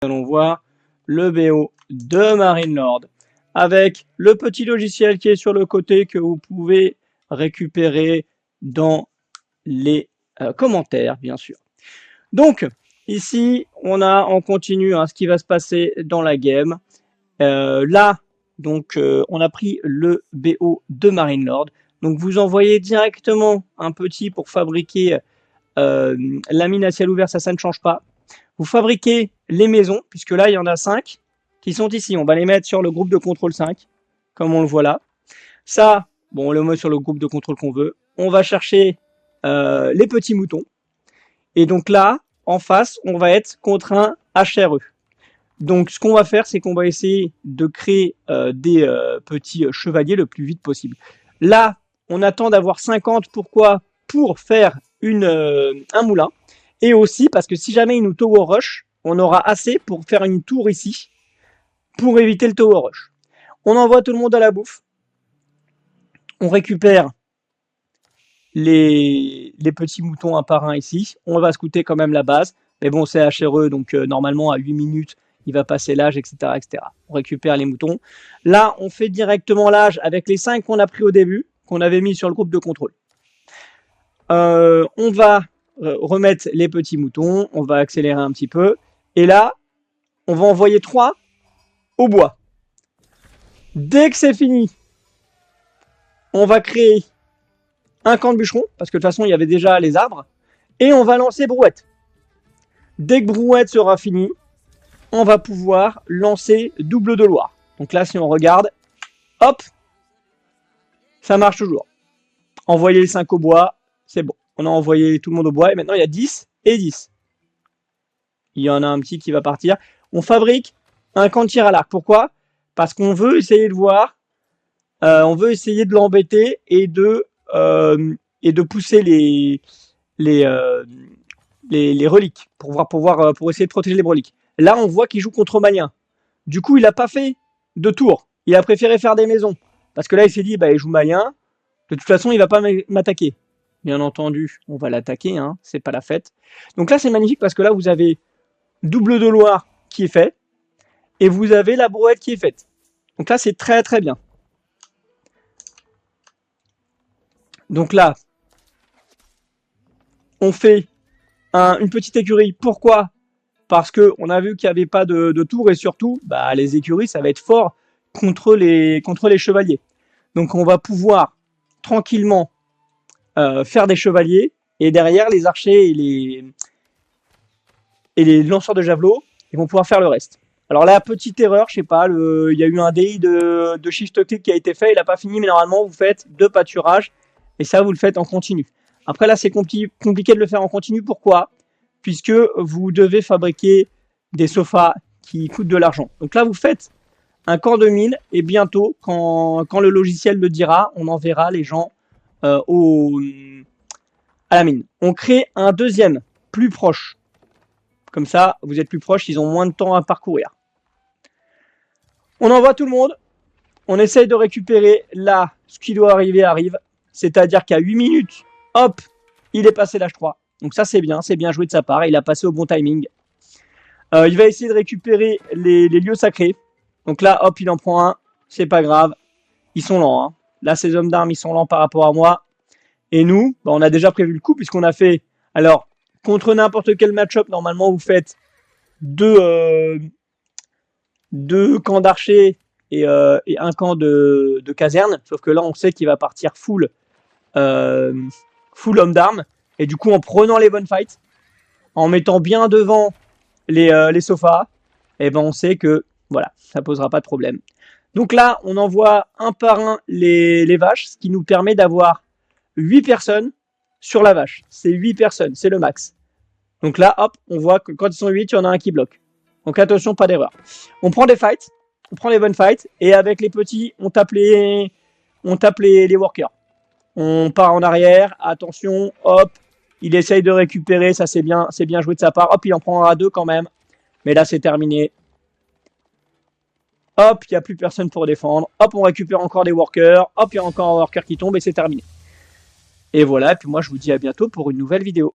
allons voir le BO de Marine Lord avec le petit logiciel qui est sur le côté que vous pouvez récupérer dans les commentaires, bien sûr. Donc, ici, on continue ce qui va se passer dans la game. Là, donc, on a pris le BO de Marine Lord. Donc, vous envoyez directement un petit pour fabriquer la mine à ciel ouvert, ça ne change pas. Vous fabriquez les maisons, puisque là, il y en a 5 qui sont ici. On va les mettre sur le groupe de contrôle 5, comme on le voit là. Ça, bon, on le met sur le groupe de contrôle qu'on veut. On va chercher les petits moutons. Et donc là, en face, on va être contre un HRE. Donc, ce qu'on va faire, c'est qu'on va essayer de créer des petits chevaliers le plus vite possible. Là, on attend d'avoir 50. Pourquoi? Pour faire un moulin. Et aussi parce que si jamais il nous tower rush, on aura assez pour faire une tour ici pour éviter le tower rush. On envoie tout le monde à la bouffe. On récupère les petits moutons un par un ici. On va scouter quand même la base. Mais bon, c'est HRE, donc normalement à 8 minutes, il va passer l'âge, etc., etc. On récupère les moutons. Là, on fait directement l'âge avec les 5 qu'on a pris au début, qu'on avait mis sur le groupe de contrôle. On va remettre les petits moutons, on va accélérer un petit peu, et là, on va envoyer 3 au bois. Dès que c'est fini, on va créer un camp de bûcherons, parce que de toute façon, il y avait déjà les arbres, et on va lancer Brouette. Dès que Brouette sera fini, on va pouvoir lancer Double de Loire. Donc là, si on regarde, hop, ça marche toujours. Envoyer les 5 au bois, c'est bon. On a envoyé tout le monde au bois et maintenant il y a 10 et 10. Il y en a un petit qui va partir. On fabrique un camp de tir à l'arc. Pourquoi? Parce qu'on veut essayer de voir, on veut essayer de l'embêter et de pousser les reliques pour essayer de protéger les reliques. Là, on voit qu'il joue contre Malien. Du coup, il n'a pas fait de tour. Il a préféré faire des maisons. Parce que là, il s'est dit, bah, il joue Malien. De toute façon, il va pas m'attaquer. Bien entendu, on va l'attaquer, hein, c'est pas la fête. Donc là, c'est magnifique parce que là, vous avez Double de Loire qui est fait et vous avez la Brouette qui est faite. Donc là, c'est très très bien. Donc là, on fait une petite écurie. Pourquoi? Parce qu'on a vu qu'il n'y avait pas de tour et surtout, bah, les écuries, ça va être fort contre les chevaliers. Donc on va pouvoir tranquillement faire des chevaliers et derrière les archers et les lanceurs de javelots, ils vont pouvoir faire le reste. Alors là, petite erreur, je sais pas, il y a eu un DI de shift click qui a été fait, il n'a pas fini, mais normalement vous faites 2 pâturages et ça vous le faites en continu. Après là, c'est compliqué de le faire en continu. Pourquoi? Puisque vous devez fabriquer des sofas qui coûtent de l'argent. Donc là, vous faites un camp de mine et bientôt, quand le logiciel le dira, on enverra les gens à la mine. On crée un deuxième, plus proche. Comme ça, vous êtes plus proche, ils ont moins de temps à parcourir. On envoie tout le monde. On essaye de récupérer là, ce qui doit arriver arrive. C'est-à-dire qu'à 8 minutes, hop, il est passé l'âge 3. Donc ça, c'est bien joué de sa part. Il a passé au bon timing. Il va essayer de récupérer les lieux sacrés. Donc là, hop, il en prend un. C'est pas grave. Ils sont lents. Hein. Là, ces hommes d'armes, ils sont lents par rapport à moi. Et nous, bah, on a déjà prévu le coup puisqu'on a fait... Alors, contre n'importe quel match-up, normalement, vous faites deux camps d'archers et un camp de caserne. Sauf que là, on sait qu'il va partir full homme d'armes. Et du coup, en prenant les bonnes fights, en mettant bien devant les sofas, et ben on sait que voilà, ça posera pas de problème. Donc là, on envoie un par un les vaches, ce qui nous permet d'avoir 8 personnes sur la vache. C'est 8 personnes, c'est le max. Donc là, hop, on voit que quand ils sont 8, il y en a un qui bloque. Donc attention, pas d'erreur. On prend des fights, on prend les bonnes fights, et avec les petits, on tape les workers. On part en arrière, attention, hop, il essaye de récupérer, ça c'est bien joué de sa part. Hop, il en prendra 2 quand même. Mais là, c'est terminé. Hop, il n'y a plus personne pour défendre. Hop, on récupère encore des workers. Hop, il y a encore un worker qui tombe et c'est terminé. Et voilà, et puis moi je vous dis à bientôt pour une nouvelle vidéo.